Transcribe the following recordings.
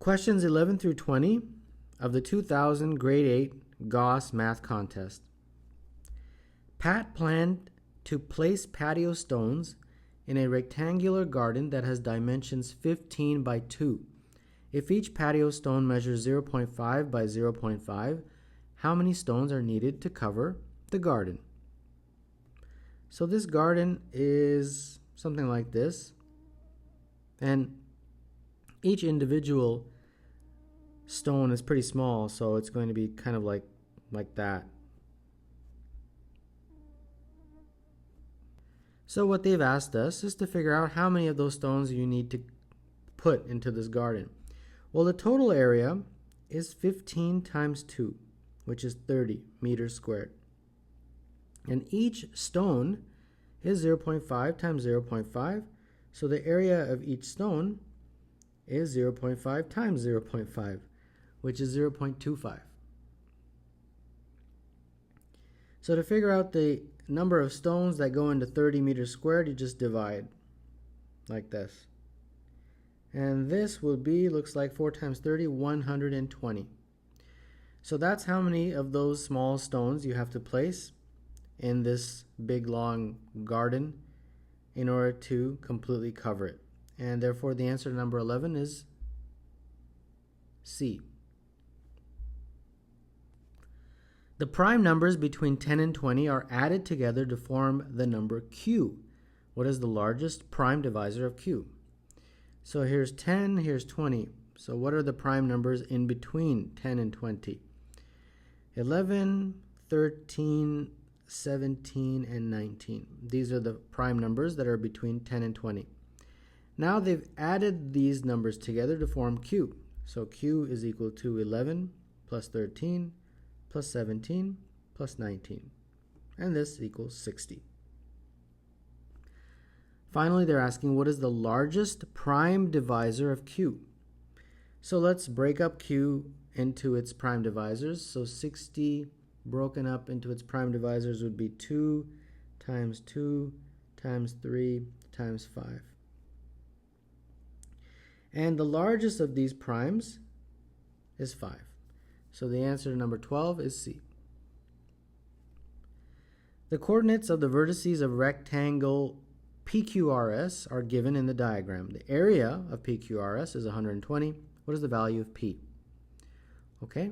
questions 11 through 20 of the 2000 Grade 8 Gauss Math Contest. Pat planned to place patio stones in a rectangular garden that has dimensions 15 by 2. If each patio stone measures 0.5 by 0.5, how many stones are needed to cover the garden? So this garden is something like this, and each individual stone is pretty small, so it's going to be kind of like that. So what they've asked us is to figure out how many of those stones you need to put into this garden. Well, the total area is 15 times 2, which is 30 meters squared. And each stone is 0.5 times 0.5, so the area of each stone is 0.5 times 0.5, which is 0.25. So to figure out the number of stones that go into 30 meters squared, you just divide like this. And this will be, looks like 4 times 30, 120. So that's how many of those small stones you have to place in this big long garden in order to completely cover it. And therefore the answer to number 11 is C. The prime numbers between 10 and 20 are added together to form the number Q. What is the largest prime divisor of Q? So here's 10, here's 20. So what are the prime numbers in between 10 and 20? 11, 13, 17, and 19. These are the prime numbers that are between 10 and 20. Now they've added these numbers together to form Q. So Q is equal to 11 plus 13 plus 17 plus 19. And this equals 60. Finally, they're asking, what is the largest prime divisor of Q? So let's break up Q into its prime divisors. So 60 broken up into its prime divisors would be 2 times 2 times 3 times 5. And the largest of these primes is 5. So the answer to number 12 is C. The coordinates of the vertices of rectangle PQRS are given in the diagram. The area of PQRS is 120. What is the value of P? Okay.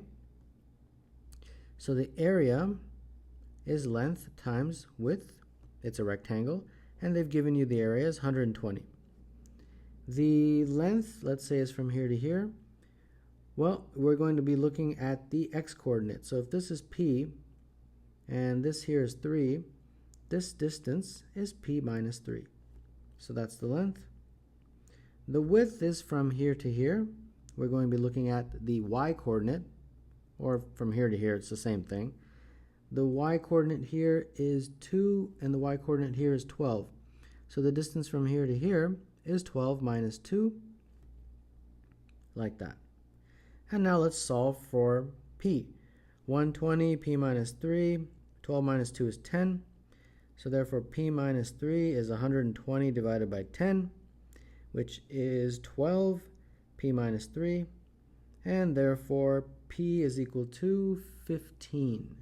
So the area is length times width. It's a rectangle, and they've given you the area is 120. The length, let's say, is from here to here. Well, we're going to be looking at the x-coordinate. So if this is P, and this here is 3, this distance is P minus 3. So that's the length. The width is from here to here. We're going to be looking at the y-coordinate, or from here to here, it's the same thing. The y-coordinate here is 2, and the y-coordinate here is 12. So the distance from here to here is 12 minus 2, like that. And now let's solve for P. 120, P minus 3, 12 minus 2 is 10. So therefore P minus 3 is 120 divided by 10, which is 12, P minus 3. And therefore P is equal to 15.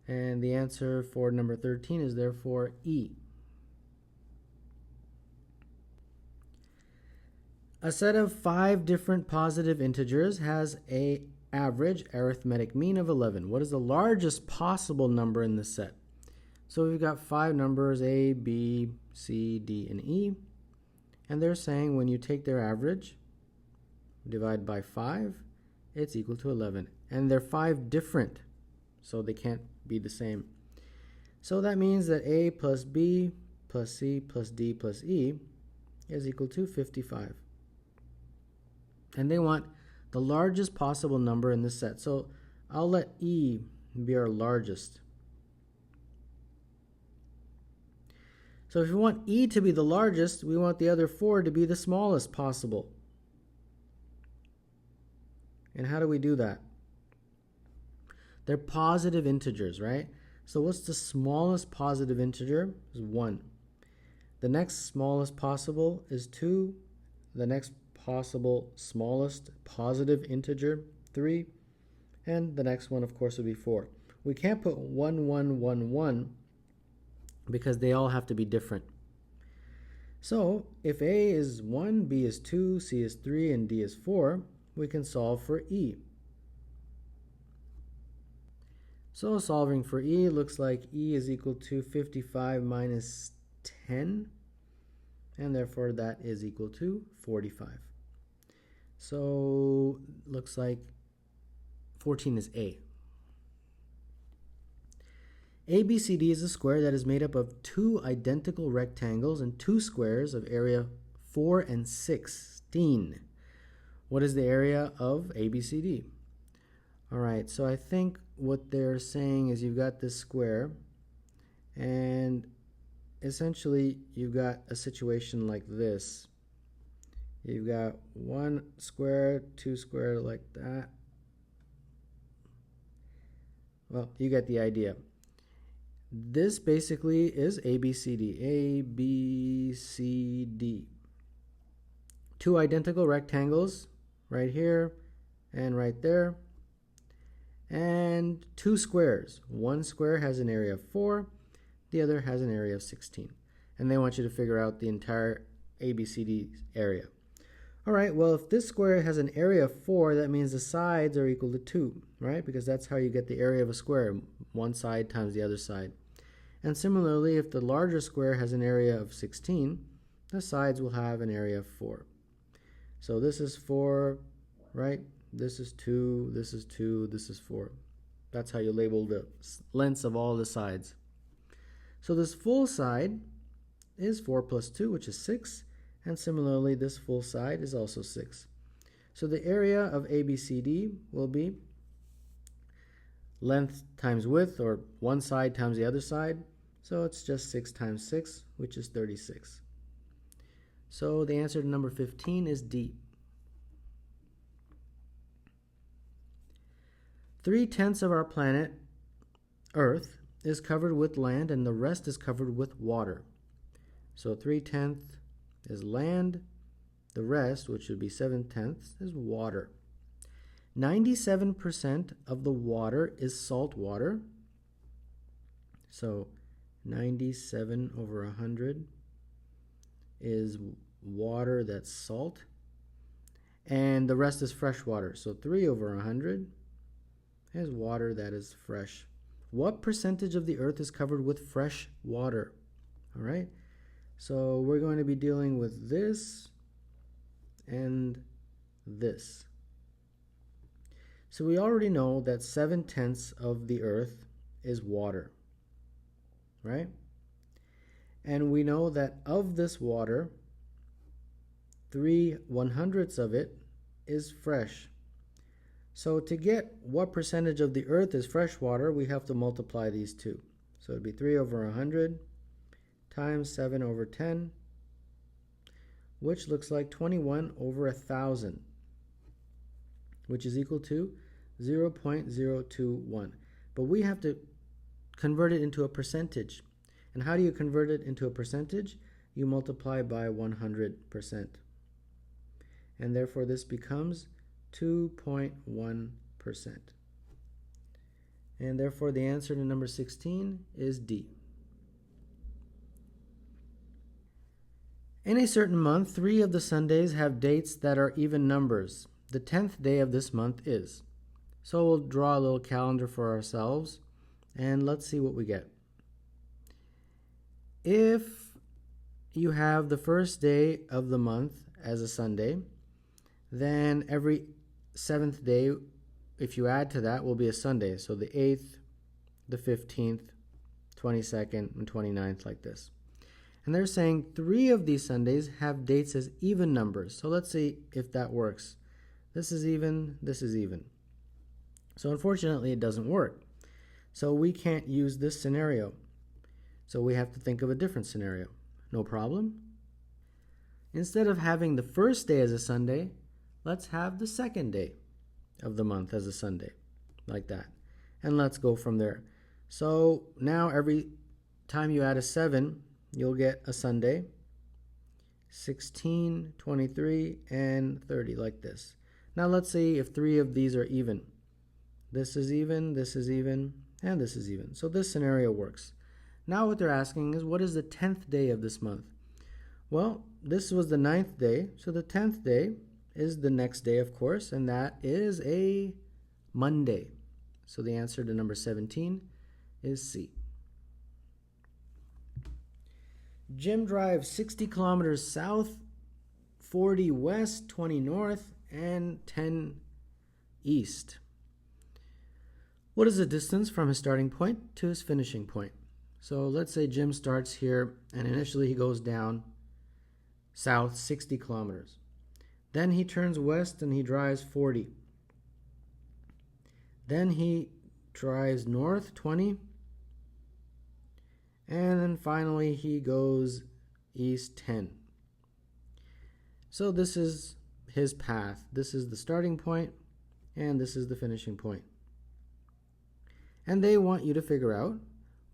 And the answer for number 13 is therefore E. A set of 5 different positive integers has an average arithmetic mean of 11. What is the largest possible number in this set? So we've got 5 numbers, A, B, C, D, and E. And they're saying when you take their average, divide by 5, it's equal to 11. And they're 5 different, so they can't be the same. So that means that A plus B plus C plus D plus E is equal to 55. And they want the largest possible number in this set. So I'll let E be our largest. So if we want E to be the largest, we want the other 4 to be the smallest possible. And how do we do that? They're positive integers, right? So what's the smallest positive integer? Is 1. The next smallest possible is 2. The next possible smallest positive integer, 3, and the next one, of course, would be 4. We can't put 1, 1, 1, 1 because they all have to be different. So if A is 1, B is 2, C is 3, and D is 4, we can solve for E. So solving for E looks like E is equal to 55 minus 10, and therefore that is equal to 45. So looks like 14 is A. ABCD is a square that is made up of 2 identical rectangles and 2 squares of area 4 and 16. What is the area of ABCD? All right, so I think what they're saying is you've got this square, and essentially you've got a situation like this. You've got 1 square, 2 square like that. Well, you get the idea. This basically is ABCD. A, B, C, D. 2 identical rectangles right here and right there. And 2 squares. One square has an area of 4, the other has an area of 16. And they want you to figure out the entire ABCD area. All right, well, if this square has an area of 4, that means the sides are equal to 2, right? Because that's how you get the area of a square, one side times the other side. And similarly, if the larger square has an area of 16, the sides will have an area of 4. So this is 4, right? This is 2, this is 2, this is 4. That's how you label the lengths of all the sides. So this full side is 4 plus 2, which is 6. And similarly, this full side is also 6. So the area of ABCD will be length times width, or one side times the other side. So it's just 6 times 6, which is 36. So the answer to number 15 is D. 3/10 of our planet, Earth, is covered with land, and the rest is covered with water. So 3/10 is land, the rest, which would be 7/10, is water. 97% of the water is salt water. So 97 over 100 is water that's salt. And the rest is fresh water. So 3 over 100 is water that is fresh. What percentage of the earth is covered with fresh water? All right. So we're going to be dealing with this and this. So we already know that 7/10 of the earth is water, right? And we know that of this water, 3/100 of it is fresh. So to get what percentage of the earth is fresh water, we have to multiply these two. So it'd be 3 over 100 times 7 over 10, which looks like 21 over 1,000, which is equal to 0.021. But we have to convert it into a percentage. And how do you convert it into a percentage? You multiply by 100%. And therefore this becomes 2.1%. And therefore the answer to number 16 is D. In a certain month, 3 of the Sundays have dates that are even numbers. The 10th day of this month is. So we'll draw a little calendar for ourselves, and let's see what we get. If you have the first day of the month as a Sunday, then every 7th day, if you add to that, will be a Sunday. So the 8th, the 15th, 22nd, and 29th, like this. And they're saying 3 of these Sundays have dates as even numbers. So let's see if that works. This is even, this is even. So unfortunately, it doesn't work. So we can't use this scenario. So we have to think of a different scenario. No problem. Instead of having the first day as a Sunday, let's have the second day of the month as a Sunday, like that. And let's go from there. So now every time you add a 7, you'll get a Sunday. 16, 23, and 30, like this. Now let's see if 3 of these are even. This is even, this is even, and this is even. So this scenario works. Now what they're asking is, what is the 10th day of this month? Well, this was the 9th day, so the 10th day is the next day, of course, and that is a Monday. So the answer to number 17 is C. Jim drives 60 kilometers south, 40 west, 20 north, and 10 east. What is the distance from his starting point to his finishing point? So let's say Jim starts here, and initially he goes down south 60 kilometers. Then he turns west and he drives 40. Then he drives north 20. And then finally he goes east 10. So this is his path. This is the starting point, and this is the finishing point. And they want you to figure out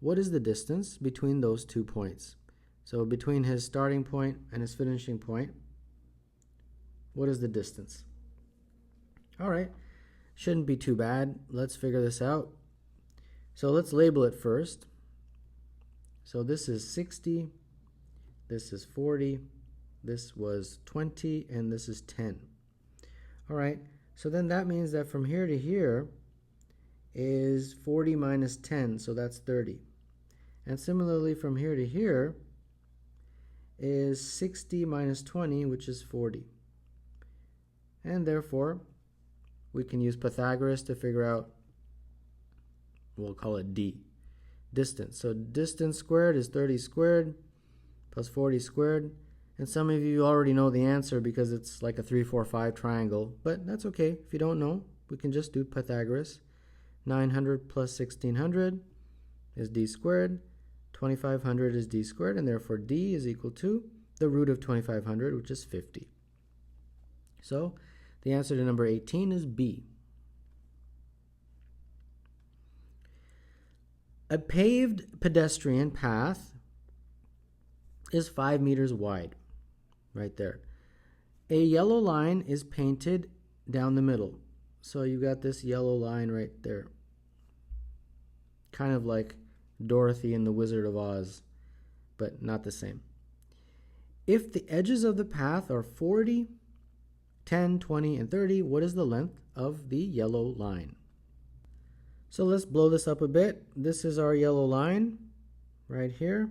what is the distance between those 2 points. So between his starting point and his finishing point, what is the distance? All right, shouldn't be too bad. Let's figure this out. So let's label it first. So this is 60, this is 40, this was 20, and this is 10. All right, so then that means that from here to here is 40 minus 10, so that's 30. And similarly from here to here is 60 minus 20, which is 40. And therefore, we can use Pythagoras to figure out, we'll call it D, distance. So distance squared is 30 squared plus 40 squared. And some of you already know the answer because it's like a 3, 4, 5 triangle. But that's okay. If you don't know, we can just do Pythagoras. 900 plus 1600 is D squared. 2500 is D squared. And therefore D is equal to the root of 2500, which is 50. So the answer to number 18 is B. A paved pedestrian path is 5 meters wide, right there. A yellow line is painted down the middle. So you got this yellow line right there. Kind of like Dorothy in the Wizard of Oz, but not the same. If the edges of the path are 40, 10, 20, and 30, what is the length of the yellow line? So let's blow this up a bit. This is our yellow line right here,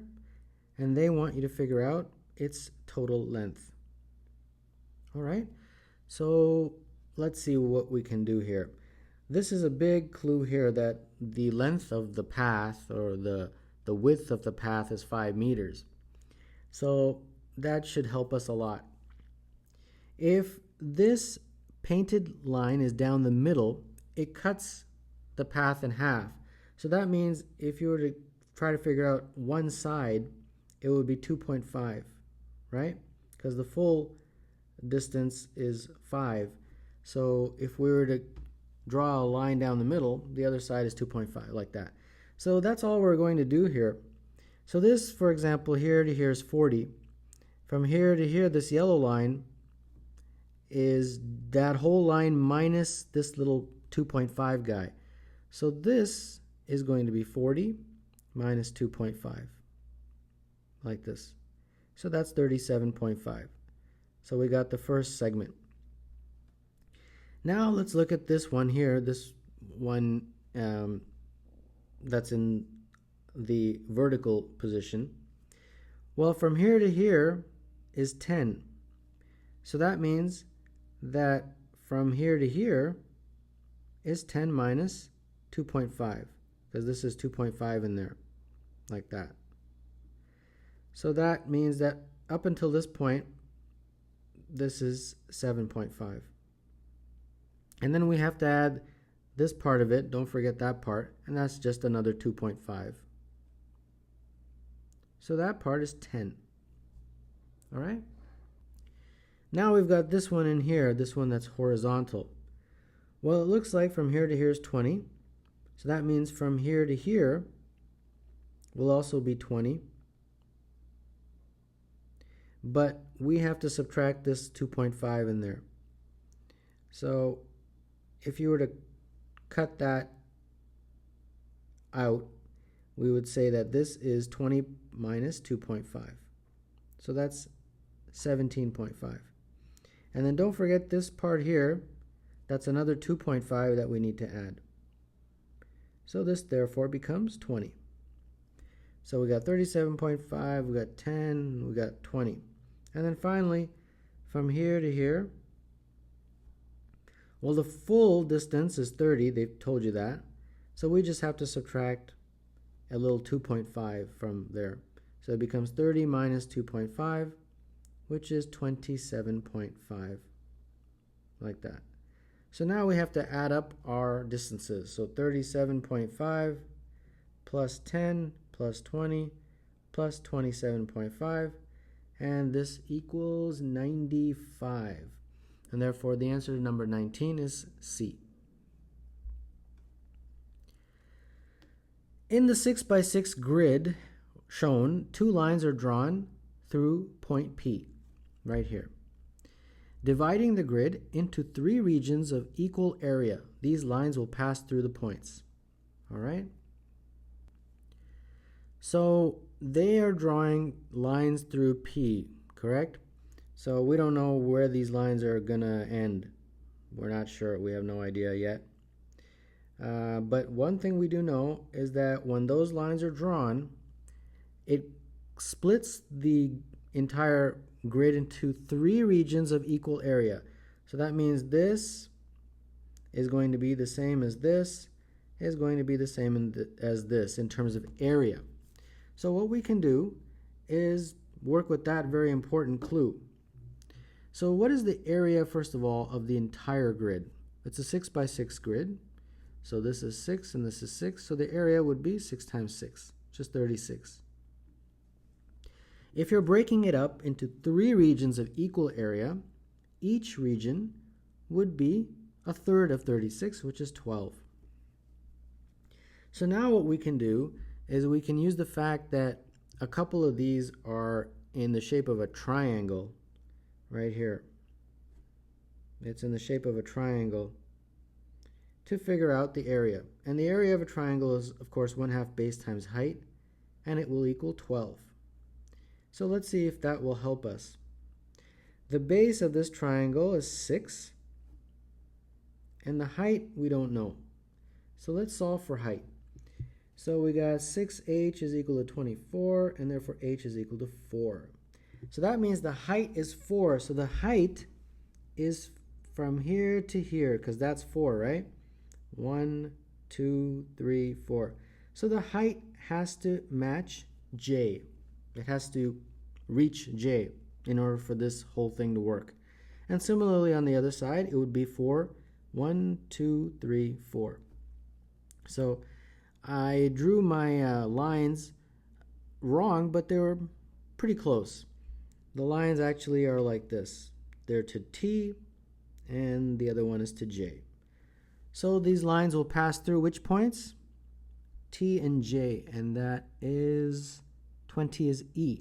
and they want you to figure out its total length. All right, so let's see what we can do here. This is a big clue here that the length of the path, or the width of the path, is 5 meters. So that should help us a lot. If this painted line is down the middle, it cuts the path in half. So that means if you were to try to figure out one side, it would be 2.5, right? Because the full distance is 5. So if we were to draw a line down the middle, the other side is 2.5, like that. So that's all we're going to do here. So this, for example, here to here is 40. From here to here, this yellow line is that whole line minus this little 2.5 guy. So this is going to be 40 minus 2.5, like this. So that's 37.5. So we got the first segment. Now let's look at this one here, this one that's in the vertical position. Well, from here to here is 10. So that means that from here to here is 10 minus 2.5, because this is 2.5 in there, like that. So that means that up until this point, this is 7.5. And then we have to add this part of it, don't forget that part, and that's just another 2.5. So that part is 10. All right? Now we've got this one in here, this one that's horizontal. Well, it looks like from here to here is 20. So that means from here to here will also be 20. but we have to subtract this 2.5 in there. So if you were to cut that out, we would say that this is 20 minus 2.5. So that's 17.5. And then don't forget this part here, that's another 2.5 that we need to add. So this therefore becomes 20. So we got 37.5, we got 10, we got 20. And then finally, from here to here, well, the full distance is 30, they've told you that. So we just have to subtract a little 2.5 from there. So it becomes 30 minus 2.5, which is 27.5, like that. So now we have to add up our distances. So 37.5 plus 10 plus 20 plus 27.5, and this equals 95. And therefore the answer to number 19 is C. In the 6x6 grid shown, two lines are drawn through point P, right here, dividing the grid into three regions of equal area. These lines will pass through the points. All right? So they are drawing lines through P, correct? So we don't know where these lines are gonna end. We're not sure. We have no idea yet. But one thing we do know is that when those lines are drawn, it splits the entire grid into three regions of equal area. So that means this is going to be the same as this, is going to be the same as this in terms of area. So what we can do is work with that very important clue. So what is the area, first of all, of the entire grid? It's a 6x6 grid. So this is 6 and this is 6. So the area would be 6 times 6, which is 36. If you're breaking it up into three regions of equal area, each region would be a third of 36, which is 12. So now what we can do is we can use the fact that a couple of these are in the shape of a triangle right here. It's in the shape of a triangle to figure out the area. And the area of a triangle is, of course, 1/2 base times height, and it will equal 12. So let's see if that will help us. The base of this triangle is 6, and the height we don't know. So let's solve for height. So we got 6h is equal to 24, and therefore h is equal to 4. So that means the height is 4. So the height is from here to here, because that's 4, right? 1, 2, 3, 4. So the height has to match j. It has to reach j in order for this whole thing to work. And similarly on the other side, it would be 4. 1, 2, 3, 4. So I drew my lines wrong, but they were pretty close. The lines actually are like this. They're to T, and the other one is to J. So these lines will pass through which points? T and J, and that is 20 is E.